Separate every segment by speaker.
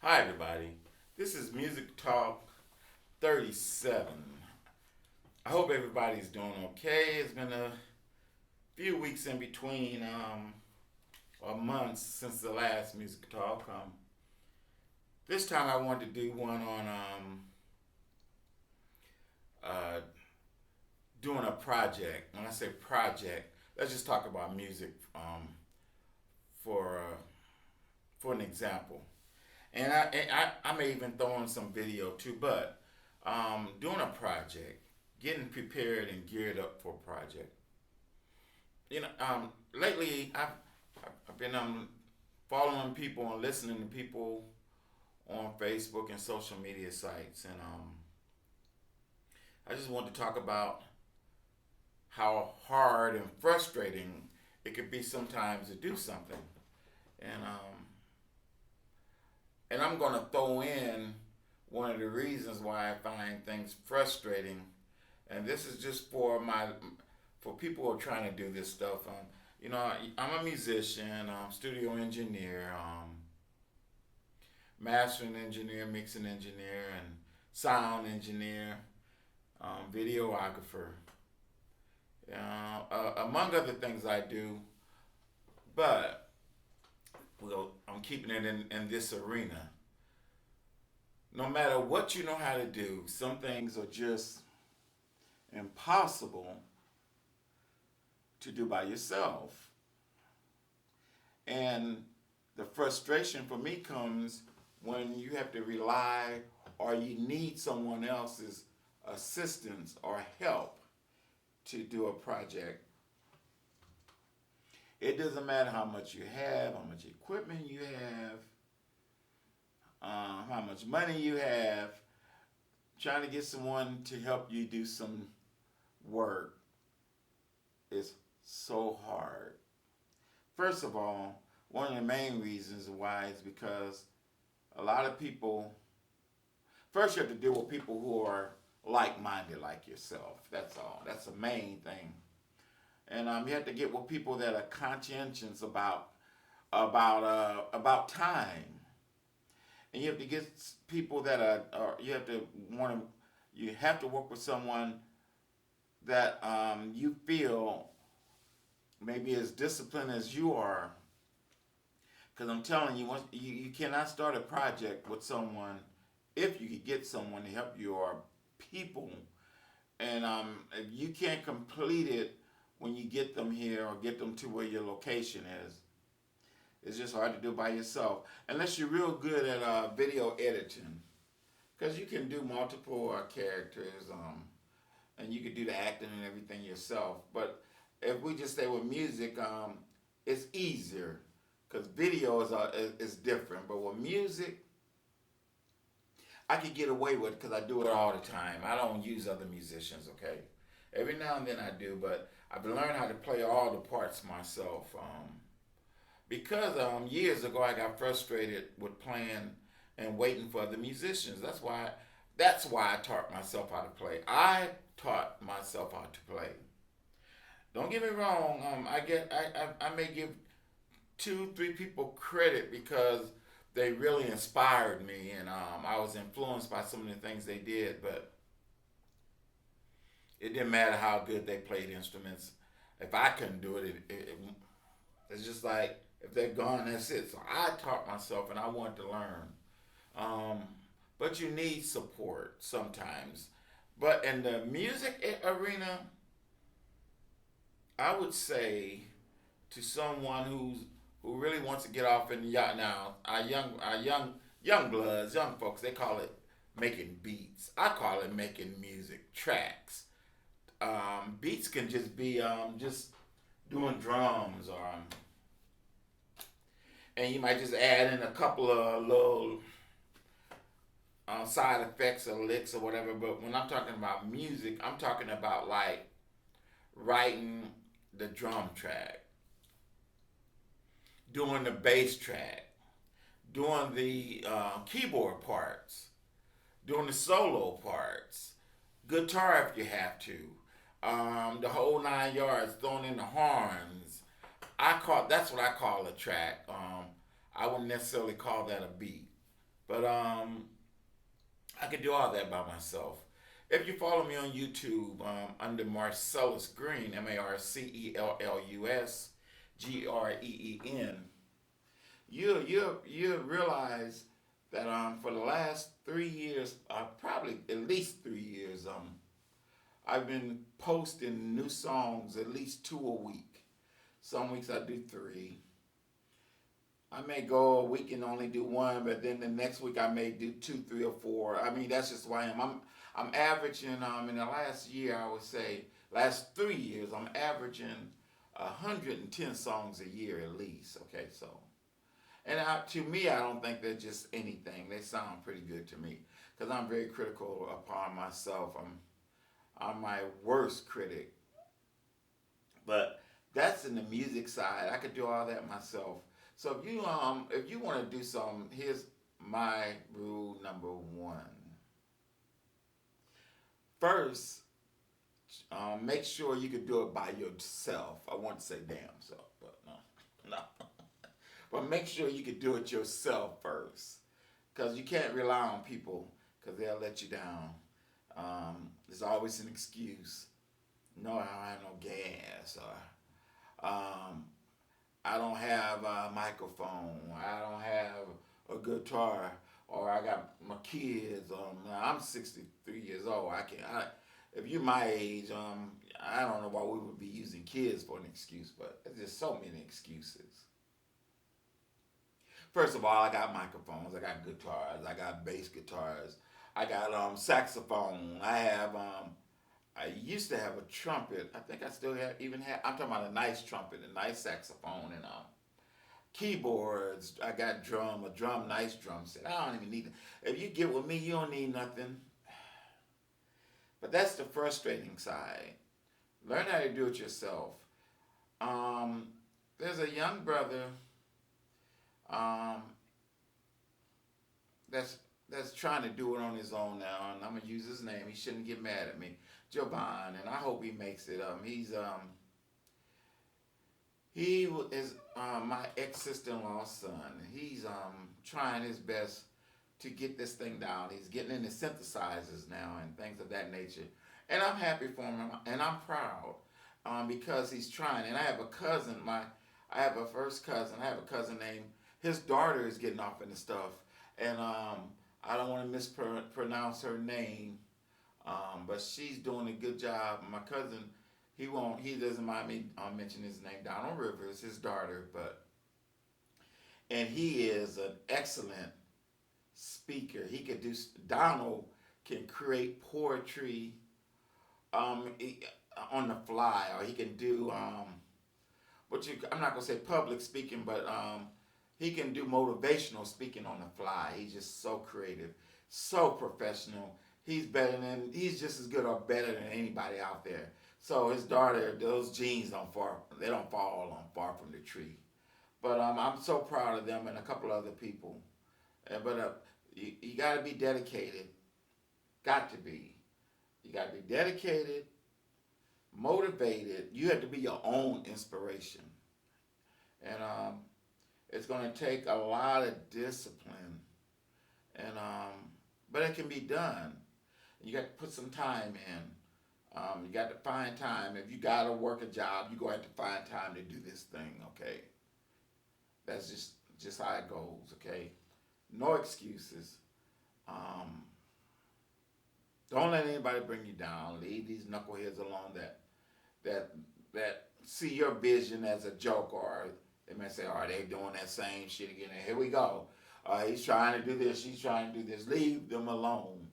Speaker 1: Hi, everybody. This is Music Talk 37. I hope everybody's doing okay. It's been a few weeks in between, or months since the last Music Talk. This time I wanted to do one on uh, doing a project. When I say project, let's just talk about music for uh, for an example. And I may even throw in some video too, but doing a project, getting prepared and geared up for a project. Lately I've been following people and listening to people on Facebook and social media sites, and I just want to talk about how hard and frustrating it could be sometimes to do something, and I'm gonna throw in one of the reasons why I find things frustrating, and this is just for people who are trying to do this stuff. I'm a musician, studio engineer, mastering engineer, mixing engineer, and sound engineer, videographer, among other things I do. But I'm keeping it in this arena. No matter what you know how to do, some things are just impossible to do by yourself. And the frustration for me comes when you have to rely or you need someone else's assistance or help to do a project. It doesn't matter how much you have, how much equipment you have, how much money you have. Trying to get someone to help you do some work is so hard. First of all, one of the main reasons why is because a lot of people, first you have to deal with people who are like-minded like yourself. That's all. That's the main thing. And you have to get with people that are conscientious about time, and you have to get people that you have to work with someone that you feel maybe as disciplined as you are. Because I'm telling you, you cannot start a project with someone if you could get someone to help you, or people, and if you can't complete it when you get them here or get them to where your location is. It's just hard to do by yourself unless you're real good at video editing, because you can do multiple characters, and you can do the acting and everything yourself. But if we just stay with music, it's easier because video is different. But with music, I can get away with it because I do it all the time. I don't use other musicians, okay? Every now and then I do, but I've learned how to play all the parts myself. Because years ago I got frustrated with playing and waiting for other musicians. That's why I taught myself how to play. I taught myself how to play. Don't get me wrong. I may give two, three people credit because they really inspired me, and I was influenced by some of the things they did. But it didn't matter how good they played instruments. If I couldn't do it's just like if they're gone, that's it. So I taught myself, and I wanted to learn. But you need support sometimes. But in the music arena, I would say to someone who really wants to get off in the yacht now, our young bloods, young folks, they call it making beats. I call it making music tracks. Beats can just be just doing drums, or and you might just add in a couple of little side effects or licks or whatever. But when I'm talking about music, I'm talking about like writing the drum track, doing the bass track, doing the keyboard parts, doing the solo parts, guitar if you have to, the whole 9 yards, throwing in the horns. That's what I call a track. I wouldn't necessarily call that a beat. But I could do all that by myself. If you follow me on YouTube under Marcellus Green, Marcellus, you realize that for the last 3 years, probably at least 3 years, I've been posting new songs at least two a week. Some weeks I do three. I may go a week and only do one, but then the next week I may do two, three, or four. I mean, that's just who I am. I'm averaging in the last year, I would say last 3 years, I'm averaging 110 songs a year at least. Okay, so and to me, I don't think they're just anything. They sound pretty good to me because I'm very critical upon myself. I'm my worst critic, but that's in the music side. I could do all that myself. So if you want to do some, here's my rule number one. First, make sure you can do it by yourself. I want to say damn self, but no. But make sure you can do it yourself first, because you can't rely on people because they'll let you down. There's always an excuse. No, I don't have no gas, or I don't have a microphone. I don't have a guitar, or I got my kids. I'm 63 years old. If you're my age, I don't know why we would be using kids for an excuse, but there's just so many excuses. First of all, I got microphones. I got guitars. I got bass guitars. I got saxophone. I used to have a trumpet. I think I still have. I'm talking about a nice trumpet, a nice saxophone, and keyboards. I got a nice drum set. I don't even need it. If you get with me, you don't need nothing. But that's the frustrating side. Learn how to do it yourself. There's a young brother um, that's trying to do it on his own now, and I'm gonna use his name. He shouldn't get mad at me, Jovan, and I hope he makes it. He is my ex sister-in-law's son. He's trying his best to get this thing down. He's getting into synthesizers now and things of that nature, and I'm happy for him, and I'm proud because he's trying. And I have a cousin. I have a first cousin. I have a cousin named. His daughter is getting off into stuff, and I don't want to mispronounce her name, but she's doing a good job. My cousin, he doesn't mind me mentioning his name. Donald Rivers, his daughter, and he is an excellent speaker. Donald can create poetry on the fly, or he can do I'm not gonna say public speaking, but he can do motivational speaking on the fly. He's just so creative, so professional. He's just as good or better than anybody out there. So his daughter, those genes don't fall far from the tree. But I'm so proud of them and a couple other people. But you got to be dedicated. Got to be. You got to be dedicated, motivated. You have to be your own inspiration. And it's going to take a lot of discipline, and but it can be done. You got to put some time in. You got to find time. If you got to work a job, you going to have to find time to do this thing. Okay, that's just how it goes. Okay, no excuses. Don't let anybody bring you down. Leave these knuckleheads alone that see your vision as a joke, or they may say, "Are they doing that same shit again?" And here we go. He's trying to do this. She's trying to do this. Leave them alone.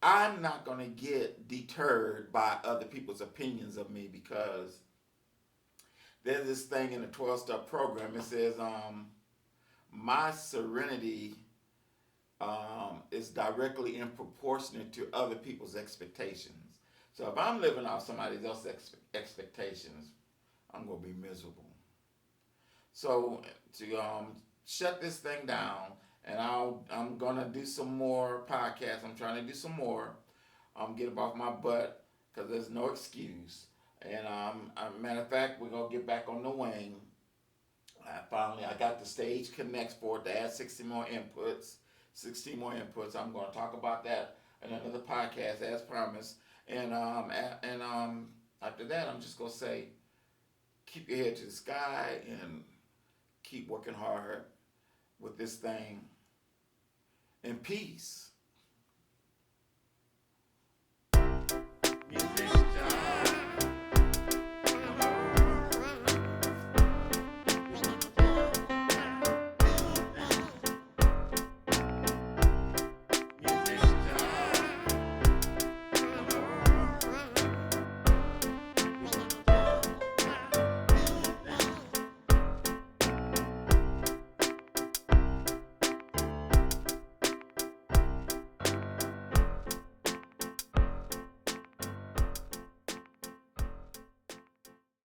Speaker 1: I'm not going to get deterred by other people's opinions of me, because there's this thing in the 12-step program. It says, my serenity is directly in proportionate to other people's expectations. So if I'm living off somebody else's expectations, I'm going to be miserable. So to shut this thing down, and I'm going to do some more podcasts. I'm trying to do some more. Get up off my butt, because there's no excuse. And matter of fact, we're going to get back on the wing. I got the stage connects for it to add 60 more inputs. 60 more inputs. I'm going to talk about that in another podcast, as promised. And after that, I'm just going to say, keep your head to the sky and keep working hard with this thing in peace. Music.